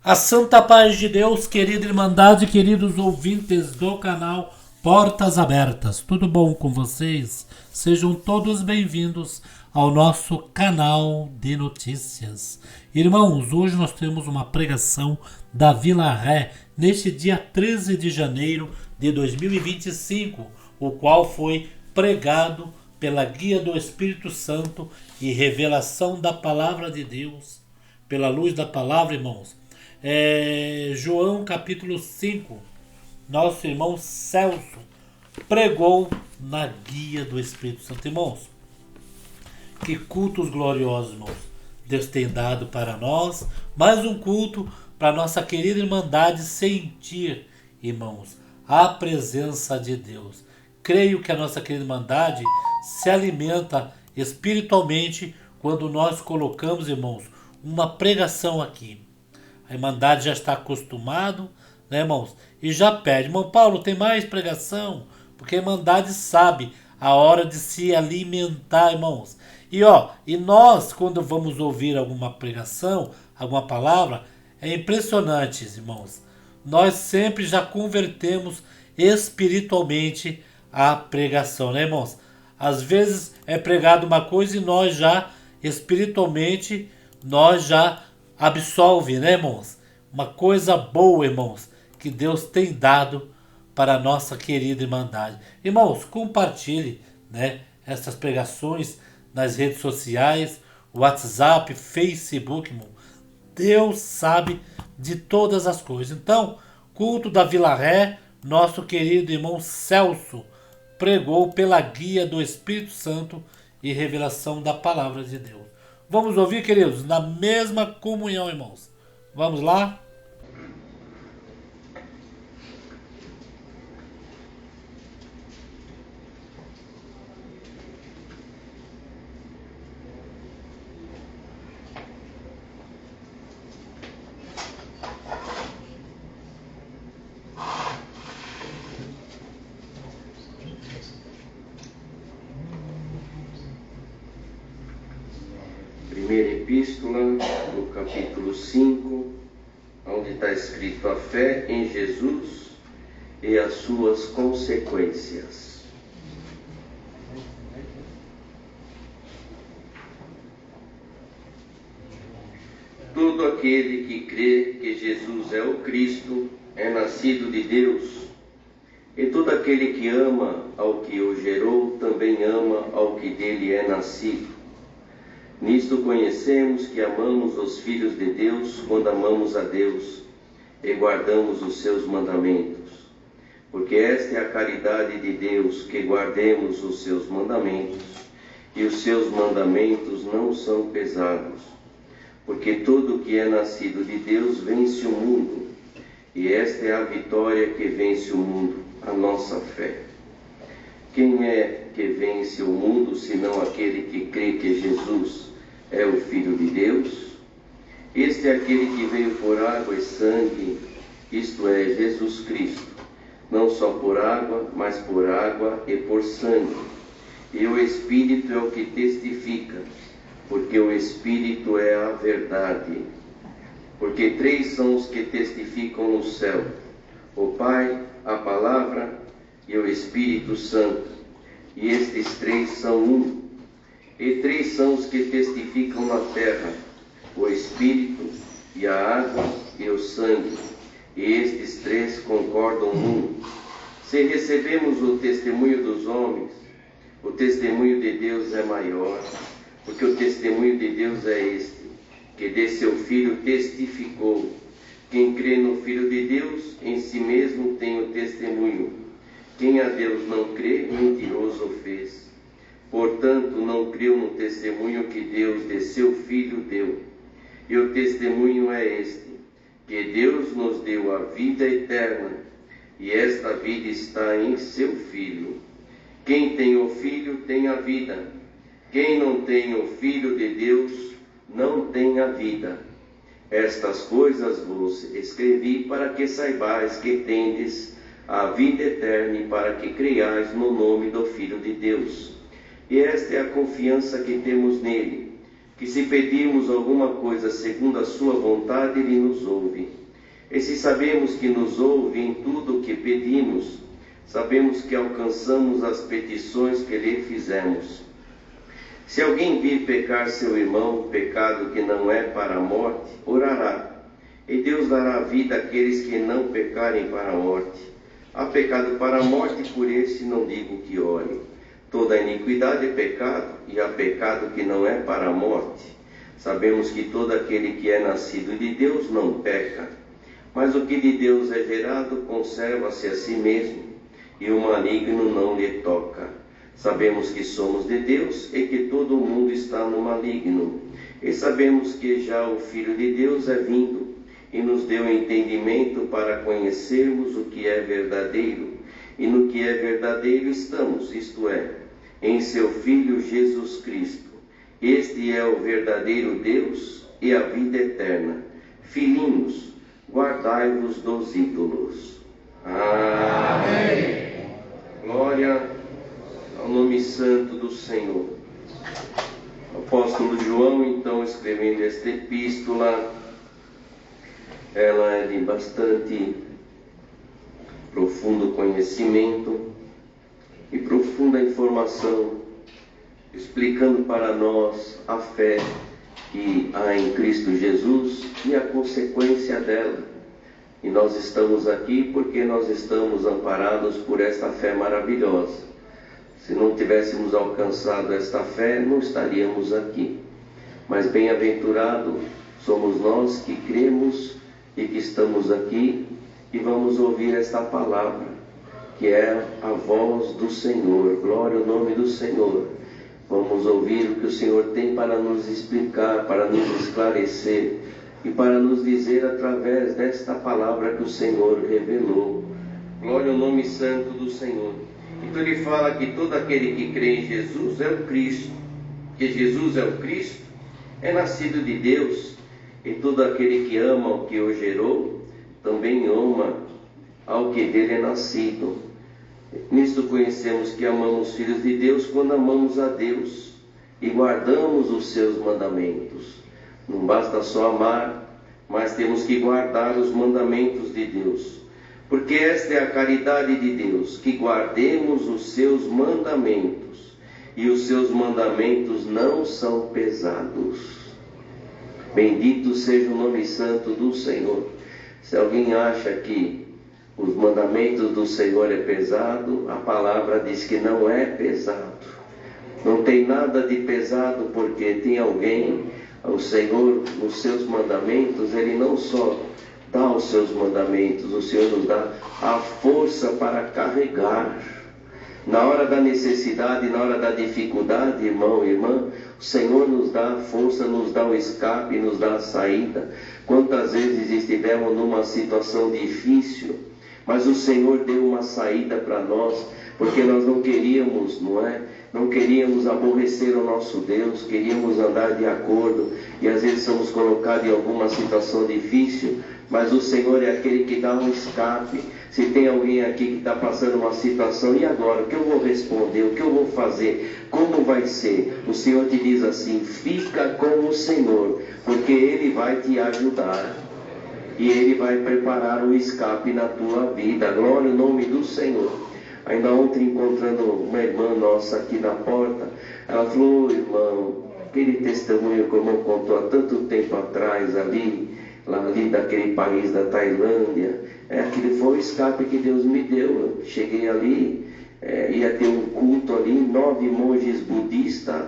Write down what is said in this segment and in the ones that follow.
A santa paz de Deus, querida Irmandade, queridos ouvintes do canal Portas Abertas. Tudo bom com vocês? Sejam todos bem-vindos ao nosso canal de notícias. Irmãos, hoje nós temos uma pregação da Vila Ré, neste dia 13 de janeiro de 2025, o qual foi pregado pela guia do Espírito Santo e revelação da Palavra de Deus, pela luz da Palavra, irmãos. João capítulo 5, nosso irmão Celso pregou na guia do Espírito Santo. Irmãos, que cultos gloriosos, irmãos, Deus tem dado para nós. Mais um culto para nossa querida Irmandade sentir, irmãos, a presença de Deus. Creio que a nossa querida Irmandade se alimenta espiritualmente quando nós colocamos, irmãos, uma pregação aqui. A Irmandade já está acostumado, né, irmãos? E já pede, irmão Paulo, tem mais pregação? Porque a Irmandade sabe a hora de se alimentar, irmãos. E nós, quando vamos ouvir alguma pregação, alguma palavra, é impressionante, irmãos. Nós sempre já convertemos espiritualmente a pregação, né, irmãos? Às vezes é pregado uma coisa e nós já, espiritualmente, nós já absolve, né, irmãos? Uma coisa boa, irmãos, que Deus tem dado para a nossa querida Irmandade. Irmãos, compartilhe, né, essas pregações nas redes sociais, WhatsApp, Facebook, irmão. Deus sabe de todas as coisas. Então, culto da Vila Ré, nosso querido irmão Celso pregou pela guia do Espírito Santo e revelação da Palavra de Deus. Vamos ouvir, queridos, na mesma comunhão, irmãos. Vamos lá? Primeira epístola, no capítulo 5, onde está escrito a fé em Jesus e as suas consequências. Todo aquele que crê que Jesus é o Cristo é nascido de Deus, e todo aquele que ama ao que o gerou também ama ao que dele é nascido. Nisto conhecemos que amamos os filhos de Deus quando amamos a Deus e guardamos os seus mandamentos. Porque esta é a caridade de Deus, que guardemos os seus mandamentos, e os seus mandamentos não são pesados. Porque todo o que é nascido de Deus vence o mundo, e esta é a vitória que vence o mundo, a nossa fé. Quem é que vence o mundo, senão aquele que crê que Jesus é o Filho de Deus? Este é aquele que veio por água e sangue, isto é, Jesus Cristo, não só por água, mas por água e por sangue. E o Espírito é o que testifica, porque o Espírito é a verdade. Porque três são os que testificam no céu: o Pai, a Palavra e o Espírito Santo. E estes três são um. E três são os que testificam na terra: o Espírito, e a água, e o sangue. E estes três concordam num. Se recebemos o testemunho dos homens, o testemunho de Deus é maior, porque o testemunho de Deus é este, que de seu Filho testificou. Quem crê no Filho de Deus, em si mesmo tem o testemunho. Quem a Deus não crê, mentiroso fez. Portanto, não creu no testemunho que Deus de seu Filho deu. E o testemunho é este, que Deus nos deu a vida eterna, e esta vida está em seu Filho. Quem tem o Filho tem a vida. Quem não tem o Filho de Deus não tem a vida. Estas coisas vos escrevi para que saibais que tendes a vida eterna e para que creiais no nome do Filho de Deus. E esta é a confiança que temos nele, que se pedirmos alguma coisa segundo a sua vontade, Ele nos ouve. E se sabemos que nos ouve em tudo o que pedimos, sabemos que alcançamos as petições que lhe fizemos. Se alguém vir pecar seu irmão, pecado que não é para a morte, orará, e Deus dará vida àqueles que não pecarem para a morte. Há pecado para a morte, por esse não digo que ore. Toda iniquidade é pecado, e há pecado que não é para a morte. Sabemos que todo aquele que é nascido de Deus não peca, mas o que de Deus é gerado conserva-se a si mesmo, e o maligno não lhe toca. Sabemos que somos de Deus e que todo o mundo está no maligno. E sabemos que já o Filho de Deus é vindo e nos deu entendimento para conhecermos o que é verdadeiro. E no que é verdadeiro estamos, isto é, em seu Filho Jesus Cristo. Este é o verdadeiro Deus e a vida eterna. Filhinhos, guardai-vos dos ídolos. Amém. Glória ao nome santo do Senhor. O apóstolo João, então, escrevendo esta epístola, ela é de bastante profundo conhecimento e profunda informação, explicando para nós a fé que há em Cristo Jesus e a consequência dela. E nós estamos aqui porque nós estamos amparados por esta fé maravilhosa. Se não tivéssemos alcançado esta fé, não estaríamos aqui. Mas bem-aventurado somos nós que cremos e que estamos aqui e vamos ouvir esta palavra, que é a voz do Senhor. Glória ao nome do Senhor. Vamos ouvir o que o Senhor tem para nos explicar, para nos esclarecer e para nos dizer através desta palavra que o Senhor revelou. Glória ao nome santo do Senhor. Então ele fala que todo aquele que crê em Jesus é o Cristo, que Jesus é o Cristo, é nascido de Deus, e todo aquele que ama o que o gerou, também ama ao que dele é nascido. Nisto conhecemos que amamos os filhos de Deus quando amamos a Deus e guardamos os seus mandamentos. Não basta só amar, mas temos que guardar os mandamentos de Deus. Porque esta é a caridade de Deus, que guardemos os seus mandamentos, e os seus mandamentos não são pesados. Bendito seja o nome santo do Senhor. Se alguém acha que os mandamentos do Senhor é pesado, a palavra diz que não é pesado. Não tem nada de pesado, porque tem alguém, o Senhor, nos seus mandamentos, Ele não só dá os seus mandamentos, o Senhor nos dá a força para carregar. Na hora da necessidade, na hora da dificuldade, irmão e irmã, o Senhor nos dá a força, nos dá o escape, nos dá a saída. Quantas vezes estivemos numa situação difícil, mas o Senhor deu uma saída para nós, porque nós não queríamos, não é? Não queríamos aborrecer o nosso Deus, queríamos andar de acordo, e às vezes somos colocados em alguma situação difícil, mas o Senhor é aquele que dá um escape. Se tem alguém aqui que está passando uma situação, e agora? O que eu vou responder? O que eu vou fazer? Como vai ser? O Senhor te diz assim: fica com o Senhor, porque Ele vai te ajudar. E Ele vai preparar o escape na tua vida. Glória ao nome do Senhor. Ainda ontem, encontrando uma irmã nossa aqui na porta, ela falou: irmão, aquele testemunho que o irmão contou há tanto tempo atrás lá ali daquele país da Tailândia, aquele foi o escape que Deus me deu. Eu cheguei ali, ia ter um culto ali, 9 monges budistas,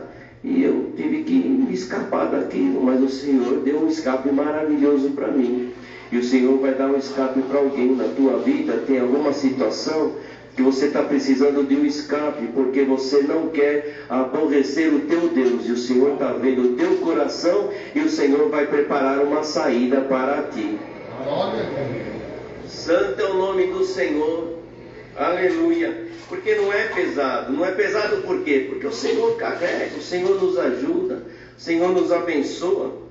e eu tive que me escapar daquilo, mas o Senhor deu um escape maravilhoso para mim. E o Senhor vai dar um escape para alguém na tua vida. Tem alguma situação que você está precisando de um escape, porque você não quer aborrecer o teu Deus, e o Senhor está vendo o teu coração, e o Senhor vai preparar uma saída para ti. Santo é o nome do Senhor, aleluia. Porque não é pesado. Não é pesado por quê? Porque o Senhor carrega, o Senhor nos ajuda, o Senhor nos abençoa.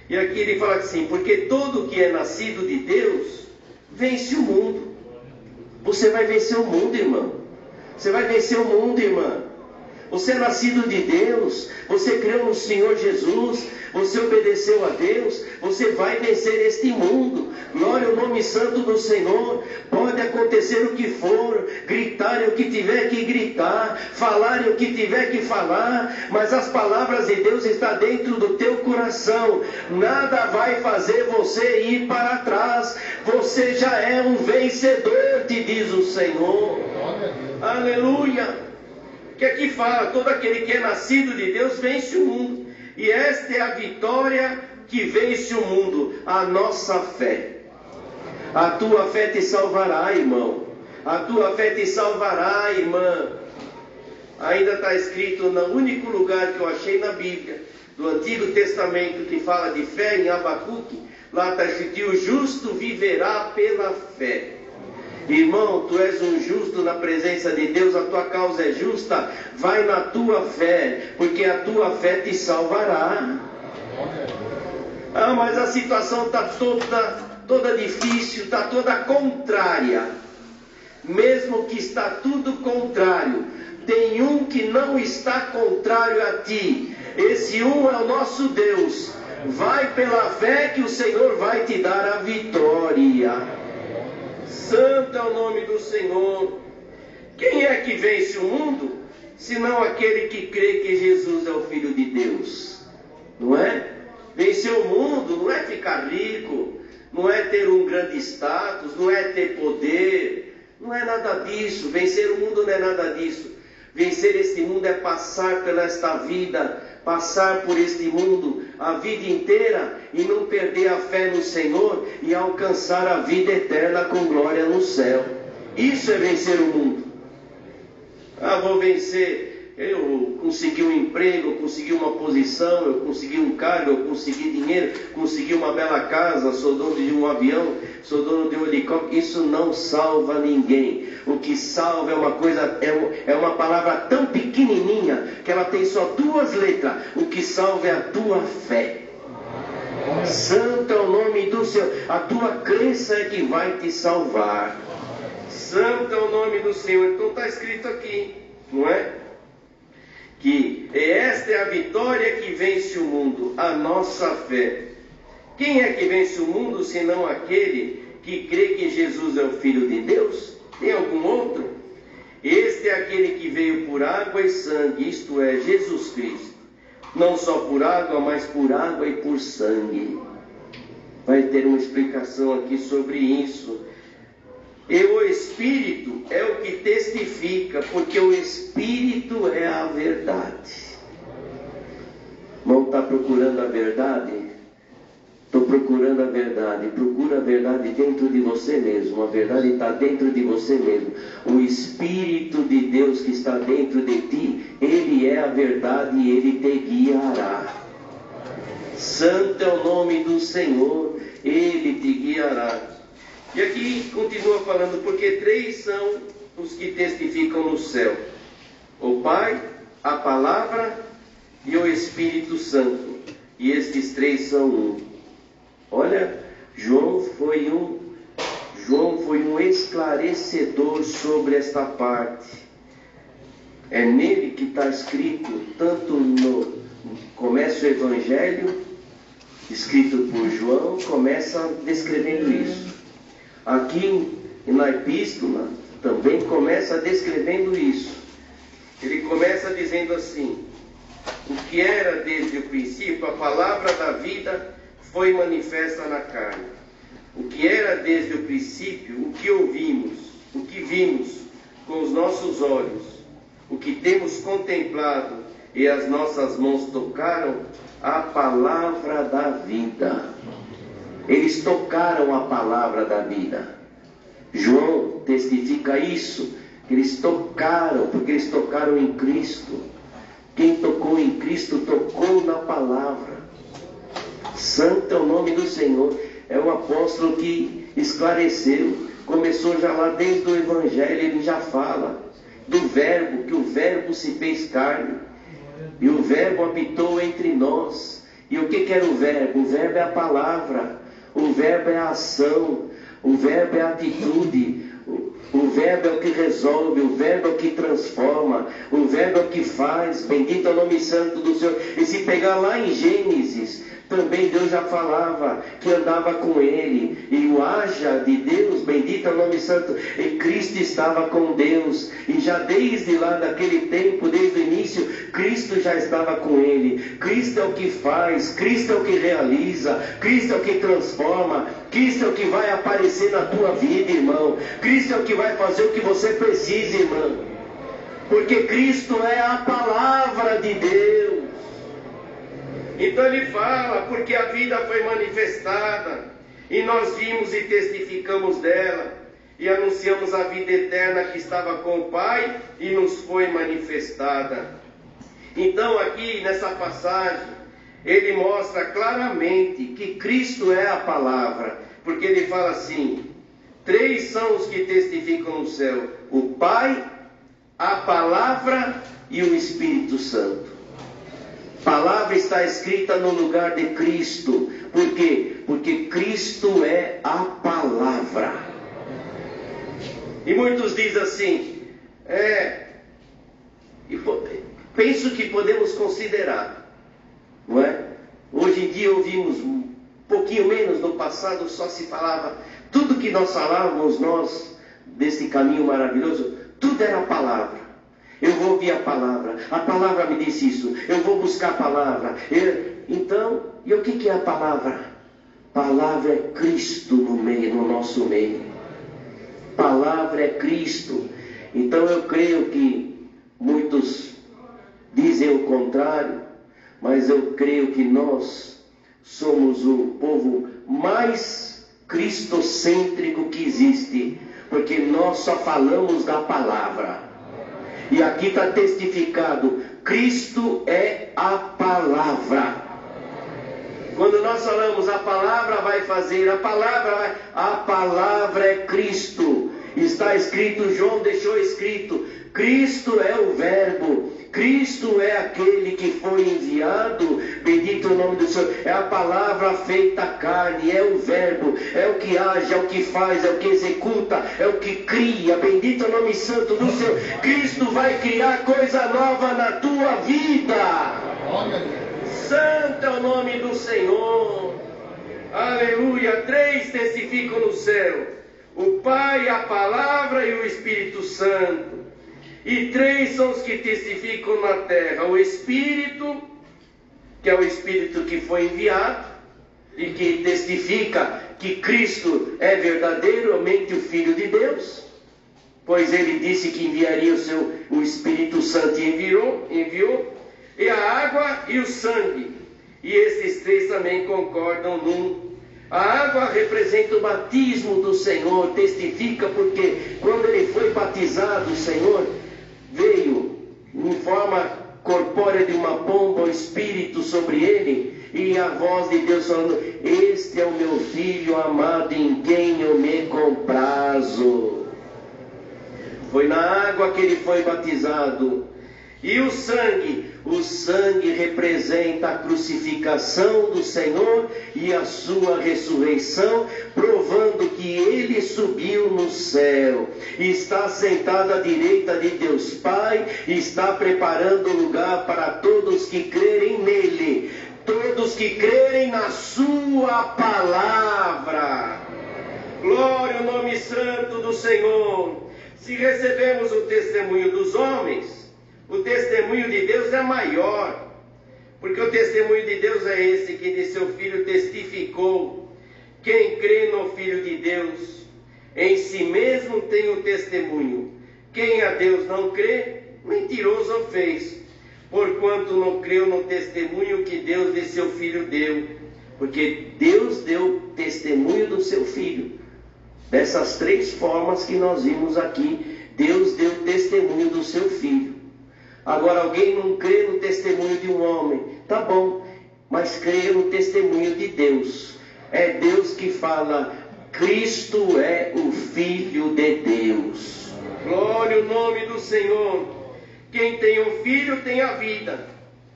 E aqui ele fala assim: porque todo que é nascido de Deus vence o mundo. Você vai vencer o mundo, irmão. Você vai vencer o mundo, irmã. Você é nascido de Deus, você creu no Senhor Jesus, você obedeceu a Deus, você vai vencer este mundo. Glória ao nome santo do Senhor. Pode acontecer o que for, gritarem o que tiver que gritar, falarem o que tiver que falar, mas as palavras de Deus estão dentro do teu coração. Nada vai fazer você ir para trás. Você já é um vencedor, te diz o Senhor. Aleluia. Que aqui fala, todo aquele que é nascido de Deus vence o mundo. E esta é a vitória que vence o mundo, a nossa fé. A tua fé te salvará, irmão. A tua fé te salvará, irmã. Ainda está escrito no único lugar que eu achei na Bíblia, do Antigo Testamento, que fala de fé, em Abacuque. Lá está escrito, o justo viverá pela fé. Irmão, tu és um justo na presença de Deus, a tua causa é justa, vai na tua fé, porque a tua fé te salvará. Ah, mas a situação está toda difícil, está toda contrária. Mesmo que está tudo contrário, tem um que não está contrário a ti. Esse um é o nosso Deus. Vai pela fé que o Senhor vai te dar a vitória. Santo é o nome do Senhor. Quem é que vence o mundo, senão aquele que crê que Jesus é o Filho de Deus? Não é? Vencer o mundo não é ficar rico, não é ter um grande status, não é ter poder, não é nada disso. Vencer o mundo não é nada disso. Vencer este mundo é passar por esta vida, passar por este mundo a vida inteira e não perder a fé no Senhor e alcançar a vida eterna com glória no céu. Isso é vencer o mundo. Ah, vou vencer, eu consegui um emprego, eu consegui uma posição, eu consegui um cargo, eu consegui dinheiro, consegui uma bela casa, sou dono de um avião, sou dono de um helicóptero. Isso não salva ninguém. O que salva é uma coisa, é uma palavra tão pequenininha que ela tem só 2 letras. O que salva é a tua fé. Santo é o nome do Senhor. A tua crença é que vai te salvar. Santo é o nome do Senhor. Então está escrito aqui, não é? Que esta é a vitória que vence o mundo, a nossa fé. Quem é que vence o mundo, senão aquele que crê que Jesus é o Filho de Deus? Tem algum outro? Este é aquele que veio por água e sangue, isto é, Jesus Cristo. Não só por água, mas por água e por sangue. Vai ter uma explicação aqui sobre isso. E o Espírito é o que testifica, porque o Espírito é a verdade. Não está procurando a verdade? Estou procurando a verdade. Procura a verdade dentro de você mesmo. A verdade está dentro de você mesmo. O Espírito de Deus que está dentro de ti, Ele é a verdade e Ele te guiará. Santo é o nome do Senhor, Ele te guiará. E aqui continua falando, porque 3 são os que testificam no céu: o Pai, a Palavra e o Espírito Santo. E estes 3 são um. Olha, João foi um esclarecedor sobre esta parte. É nele que está escrito, tanto começa o Evangelho, escrito por João, começa descrevendo isso. Aqui na Epístola também começa descrevendo isso. Ele começa dizendo assim: o que era desde o princípio, a palavra da vida foi manifesta na carne. O que era desde o princípio, o que ouvimos, o que vimos com os nossos olhos, o que temos contemplado e as nossas mãos tocaram, a palavra da vida. Eles tocaram a palavra da vida. João testifica isso. Eles tocaram, porque eles tocaram em Cristo. Quem tocou em Cristo tocou na palavra. Santo é o nome do Senhor. É o apóstolo que esclareceu. Começou já lá desde o Evangelho. Ele já fala do verbo, que o verbo se fez carne e o verbo habitou entre nós. E o que era o verbo? O verbo é a palavra, o verbo é a ação, o verbo é a atitude, o verbo Verbo é o que resolve, o Verbo é o que transforma, o Verbo é o que faz. Bendito é o nome santo do Senhor. E se pegar lá em Gênesis, também Deus já falava que andava com ele. E o haja de Deus, bendito é o nome santo, e Cristo estava com Deus. E já desde lá daquele tempo, desde o início, Cristo já estava com ele. Cristo é o que faz, Cristo é o que realiza, Cristo é o que transforma, Cristo é o que vai aparecer na tua vida, irmão. Cristo é o que vai fazer o que você precisa, irmão. Porque Cristo é a palavra de Deus. Então ele fala, porque a vida foi manifestada, e nós vimos e testificamos dela, e anunciamos a vida eterna que estava com o Pai, e nos foi manifestada. Então aqui nessa passagem, ele mostra claramente que Cristo é a palavra, porque ele fala assim, 3 são os que testificam no céu, o Pai, a palavra e o Espírito Santo. Palavra está escrita no lugar de Cristo. Por quê? Porque Cristo é a palavra. E muitos dizem assim, penso que podemos considerar, não é? Hoje em dia ouvimos um pouquinho menos, no passado só se falava, tudo que nós falávamos, nós, desse caminho maravilhoso, tudo era a palavra. Eu vou ouvir a palavra me disse isso, eu vou buscar a palavra. Então, e o que é a palavra? Palavra é Cristo no nosso meio. Palavra é Cristo. Então eu creio que muitos dizem o contrário, mas eu creio que nós somos o povo mais cristocêntrico que existe, porque nós só falamos da palavra. E aqui está testificado, Cristo é a palavra. Quando nós falamos a palavra vai fazer, a palavra é Cristo. Está escrito, João deixou escrito, Cristo é o Verbo, Cristo é aquele que foi enviado, bendito é o nome do Senhor, é a palavra feita carne, é o Verbo, é o que age, é o que faz, é o que executa, é o que cria, bendito é o nome santo do Senhor. Cristo vai criar coisa nova na tua vida. Santo é o nome do Senhor. Aleluia. 3 testificam no céu, o Pai, a palavra e o Espírito Santo. E 3 são os que testificam na terra, o Espírito, que é o Espírito que foi enviado, e que testifica que Cristo é verdadeiramente o Filho de Deus, pois ele disse que enviaria o Espírito Santo e enviou, e a água e o sangue, e esses 3 também concordam num. A água representa o batismo do Senhor, testifica porque quando ele foi batizado, o Senhor veio em forma corpórea de uma pomba, o Espírito sobre ele, e a voz de Deus falando, este é o meu Filho amado em quem eu me comprazo. Foi na água que ele foi batizado. E o sangue representa a crucificação do Senhor e a sua ressurreição, provando que ele subiu no céu, está sentado à direita de Deus Pai, e está preparando lugar para todos que crerem nele, todos que crerem na sua palavra. Glória ao nome santo do Senhor. Se recebemos o testemunho dos homens, o testemunho de Deus é maior, porque o testemunho de Deus é esse, que de seu Filho testificou. Quem crê no Filho de Deus, em si mesmo tem o testemunho. Quem a Deus não crê, mentiroso fez, porquanto não creu no testemunho que Deus de seu Filho deu. Porque Deus deu testemunho do seu Filho. Dessas 3 formas que nós vimos aqui, Deus deu testemunho do seu Filho. Agora alguém não crê no testemunho de um homem, tá bom, mas crê no testemunho de Deus. É Deus que fala, Cristo é o Filho de Deus. Glória ao nome do Senhor. Quem tem um filho tem a vida.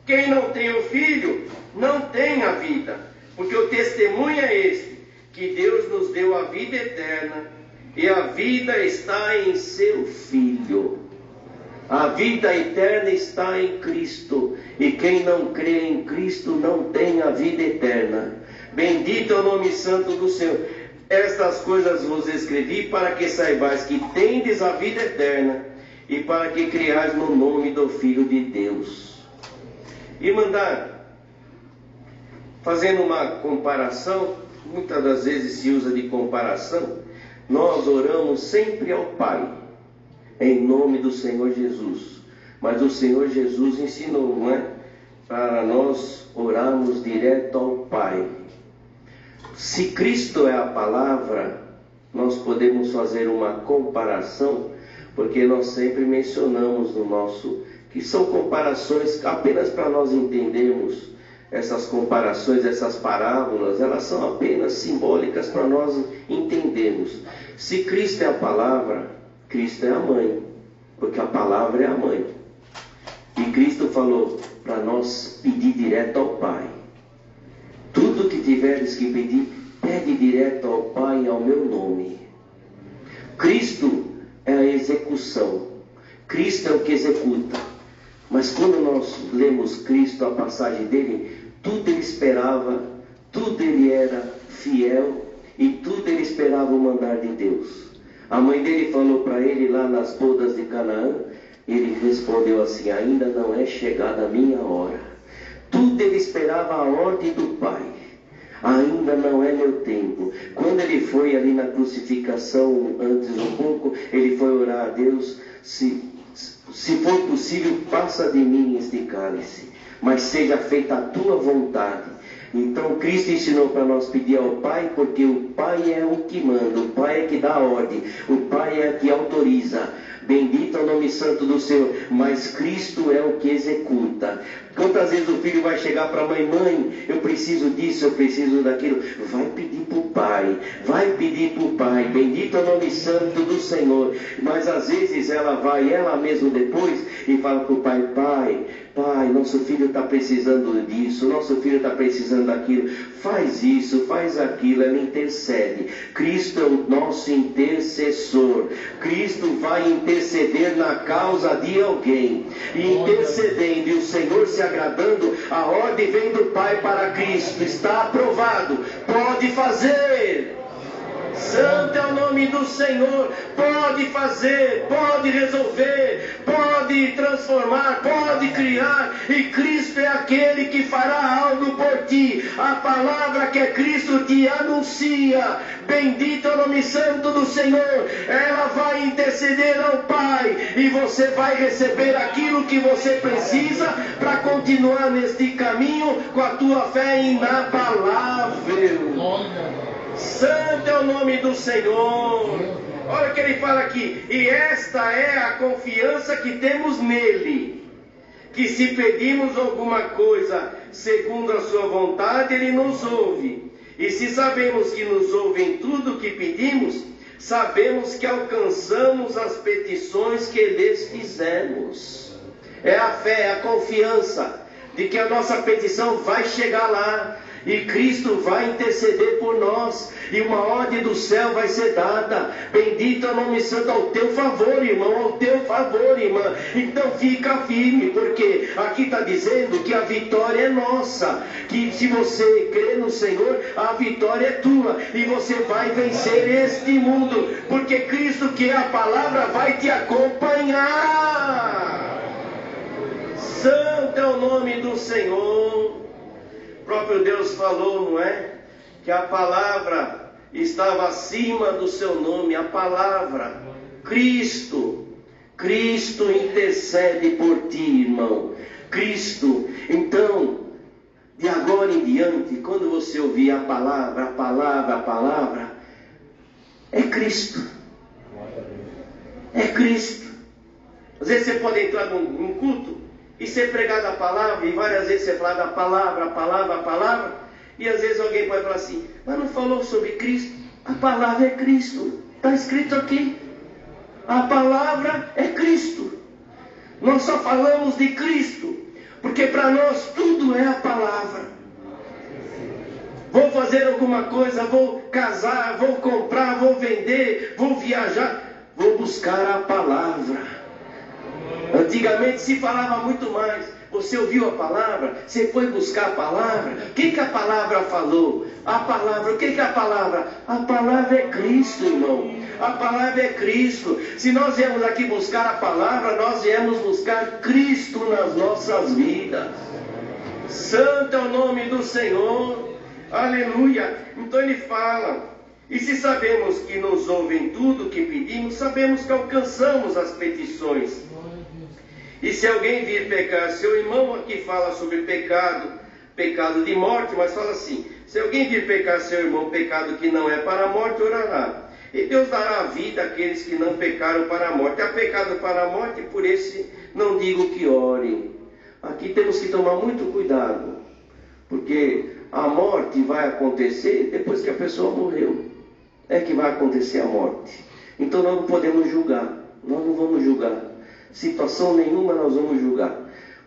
Quem não tem um filho não tem a vida. Porque o testemunho é este, que Deus nos deu a vida eterna E a vida está em seu Filho. A vida eterna está em Cristo. E quem não crê em Cristo não tem a vida eterna. Bendito é o nome santo do Senhor. Estas coisas vos escrevi para que saibais que tendes a vida eterna e para que criais no nome do Filho de Deus. E fazendo uma comparação, muitas das vezes se usa de comparação, nós oramos sempre ao Pai, em nome do Senhor Jesus. Mas o Senhor Jesus ensinou, não é? Para nós orarmos direto ao Pai. Se Cristo é a palavra, nós podemos fazer uma comparação, porque nós sempre mencionamos no nosso, que são comparações apenas para nós entendermos. Essas comparações, essas parábolas, elas são apenas simbólicas para nós entendermos. Se Cristo é a palavra, Cristo é a mãe, porque a palavra é a mãe. E Cristo falou para nós pedir direto ao Pai. Tudo que tiveres que pedir, pede direto ao Pai em meu nome. Cristo é a execução. Cristo é o que executa. Mas quando nós lemos Cristo, a passagem dele, tudo ele esperava, tudo ele era fiel e tudo ele esperava o mandar de Deus. A mãe dele falou para ele lá nas bodas de Canaã, ele respondeu assim: ainda não é chegada a minha hora. Tudo ele esperava a ordem do Pai. Ainda não é meu tempo. Quando ele foi ali na crucificação, antes um pouco, ele foi orar a Deus: se for possível, passa de mim este cálice, mas seja feita a tua vontade. Então Cristo ensinou para nós pedir ao Pai, porque o Pai é o que manda, o Pai é que dá a ordem, o Pai é que autoriza. Bendito é o nome santo do Senhor. Mas Cristo é o que executa. Quantas vezes o filho vai chegar para a mãe: mãe, eu preciso disso, eu preciso daquilo. Vai pedir para o Pai, vai pedir para o Pai. Bendito é o nome santo do Senhor. Mas às vezes ela vai, ela mesma depois, e fala para o Pai: Pai, nosso filho está precisando disso, nosso filho está precisando daquilo. Faz isso, faz aquilo. Ela intercede. Cristo é o nosso intercessor. Cristo vai interceder na causa de alguém. E intercedendo, e o Senhor se agradando, a ordem vem do Pai para Cristo. Está aprovado. Pode fazer. Santo é o nome do Senhor. Pode fazer, pode resolver, pode transformar, pode criar. E Cristo é aquele que fará algo por ti. A palavra que é Cristo te anuncia. Bendito é o nome santo do Senhor. Ela vai interceder ao Pai, e você vai receber aquilo que você precisa para continuar neste caminho com a tua fé inabalável. Santo é o nome do Senhor. Olha o que ele fala aqui: e esta é a confiança que temos nele, que se pedimos alguma coisa segundo a sua vontade, ele nos ouve. E se sabemos que nos ouve em tudo o que pedimos, sabemos que alcançamos as petições que lhes fizemos. É a fé, é a confiança de que a nossa petição vai chegar lá. E Cristo vai interceder por nós, e uma ordem do céu vai ser dada. Bendito é o nome santo, ao teu favor, irmão, ao teu favor, irmã. Então fica firme, porque aqui está dizendo que a vitória é nossa, que se você crê no Senhor, a vitória é tua, e você vai vencer este mundo, porque Cristo, que é a palavra, vai te acompanhar. Santo é o nome do Senhor. O próprio Deus falou, não é? Que a palavra estava acima do seu nome. A palavra, Cristo. Cristo intercede por ti, irmão. Cristo. Então, de agora em diante, quando você ouvir a palavra, é Cristo. É Cristo. Às vezes você pode entrar num culto e ser pregado a palavra, e várias vezes você fala da palavra, e às vezes alguém pode falar assim: mas não falou sobre Cristo? A palavra é Cristo, está escrito aqui. A palavra é Cristo. Nós só falamos de Cristo, porque para nós tudo é a palavra. vou fazer alguma coisa, vou casar, vou comprar, vou vender, vou viajar, vou buscar a palavra. Antigamente se falava muito mais. Você ouviu a palavra? Você foi buscar a palavra? O que a palavra falou? A palavra, o que é a palavra? A palavra é Cristo, irmão. A palavra é Cristo. Se nós viemos aqui buscar a palavra, nós viemos buscar Cristo nas nossas vidas. Santo é o nome do Senhor. Aleluia. Então ele fala: e se sabemos que nos ouvem tudo o que pedimos, sabemos que alcançamos as petições. E se alguém vir pecar, seu irmão aqui fala sobre pecado de morte, mas fala assim: se alguém vir pecar seu irmão, pecado que não é para a morte, orará. E Deus dará a vida àqueles que não pecaram para a morte. Há pecado para a morte, por esse não digo que ore. Aqui temos que tomar muito cuidado, porque a morte vai acontecer depois que a pessoa morreu. É que vai acontecer a morte. Então nós não podemos julgar. Nós não vamos julgar. Situação nenhuma nós vamos julgar.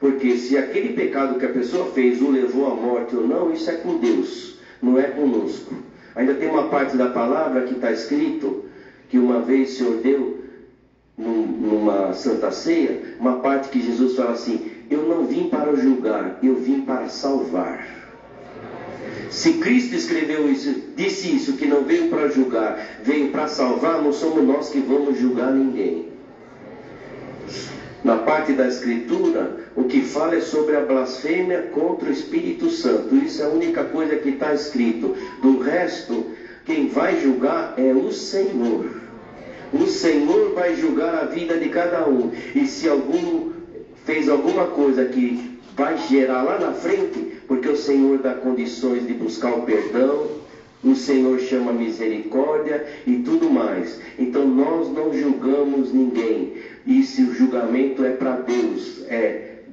Porque se aquele pecado que a pessoa fez o levou à morte ou não, isso é com Deus, não é conosco. Ainda tem uma parte da palavra que está escrito, que uma vez o Senhor deu, numa Santa Ceia, uma parte que Jesus fala assim: eu não vim para julgar, eu vim para salvar. Se Cristo escreveu isso, disse isso, que não veio para julgar, veio para salvar, não somos nós que vamos julgar ninguém. Na parte da Escritura, o que fala é sobre a blasfêmia contra o Espírito Santo. Isso é a única coisa que está escrito. Do resto, quem vai julgar é o Senhor. O Senhor vai julgar a vida de cada um. E se algum fez alguma coisa que vai gerar lá na frente, porque o Senhor dá condições de buscar o perdão, o Senhor chama misericórdia e tudo mais. Então nós não julgamos ninguém. E se o julgamento é para Deus,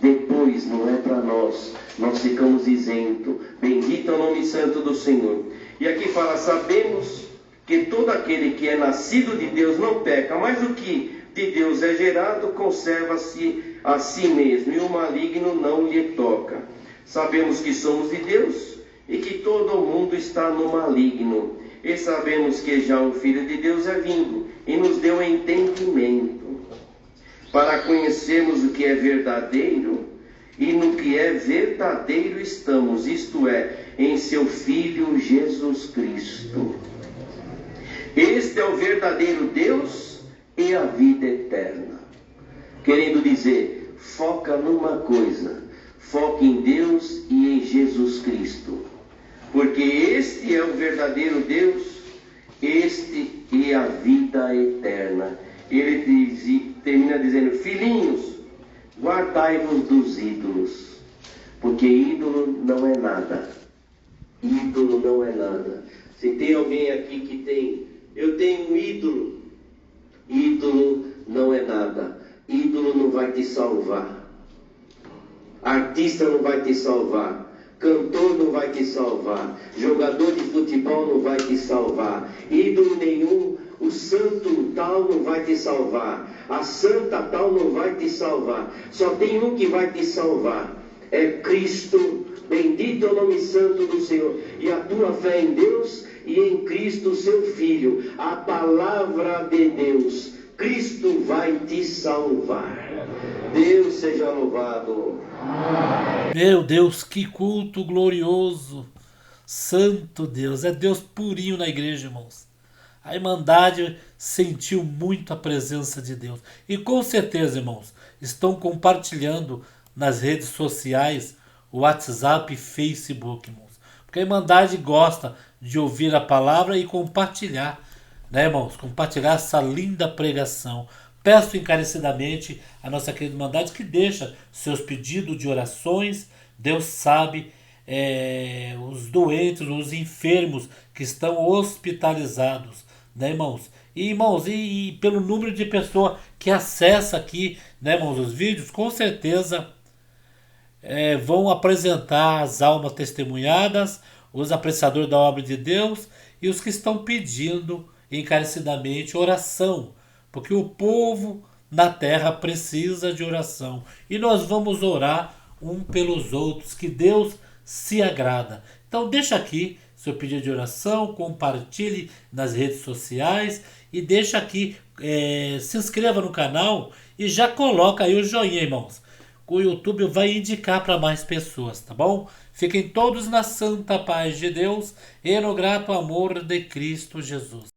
depois, não é para nós. Nós ficamos isentos. Bendito é o nome santo do Senhor. E aqui fala: sabemos que todo aquele que é nascido de Deus não peca, mas o que de Deus é gerado conserva-se a si mesmo, e o maligno não lhe toca. Sabemos que somos de Deus e que todo o mundo está no maligno. E sabemos que já o Filho de Deus é vindo e nos deu entendimento, para conhecermos o que é verdadeiro, e no que é verdadeiro estamos, isto é, em seu Filho Jesus Cristo. Este é o verdadeiro Deus e a vida eterna. Querendo dizer, foca numa coisa: foca em Deus e em Jesus Cristo. Porque este é o verdadeiro Deus, este é a vida eterna. Ele termina dizendo: filhinhos, guardai-vos dos ídolos, porque ídolo não é nada. Ídolo não é nada. Se tem alguém aqui que tem: eu tenho um ídolo. Ídolo não é nada. Ídolo não vai te salvar. Artista não vai te salvar. Cantor não vai te salvar. Jogador de futebol não vai te salvar. Ídolo nenhum. O santo tal não vai te salvar. A santa tal não vai te salvar. Só tem um que vai te salvar: é Cristo. Bendito é o nome santo do Senhor. E a tua fé em Deus e em Cristo seu Filho, a palavra de Deus. Cristo vai te salvar. Deus seja louvado. Meu Deus, que culto glorioso. Santo Deus, é Deus purinho na igreja, irmãos. A Irmandade sentiu muito a presença de Deus. E com certeza, irmãos, estão compartilhando nas redes sociais, WhatsApp e Facebook, irmãos. Porque a Irmandade gosta de ouvir a palavra e compartilhar, né, irmãos? Compartilhar essa linda pregação. Peço encarecidamente a nossa querida Irmandade que deixa seus pedidos de orações. Deus sabe, os doentes, os enfermos que estão hospitalizados, né, irmãos? E, irmãos, e pelo número de pessoas que acessa aqui, né, irmãos, os vídeos, com certeza vão apresentar as almas testemunhadas, os apreciadores da obra de Deus e os que estão pedindo encarecidamente oração, porque o povo na terra precisa de oração. E nós vamos orar um pelos outros, que Deus se agrada. Então deixa aqui seu pedido de oração, compartilhe nas redes sociais e deixa aqui, se inscreva no canal e já coloca aí o joinha, irmãos. O YouTube vai indicar para mais pessoas, tá bom? Fiquem todos na santa paz de Deus e no grato amor de Cristo Jesus.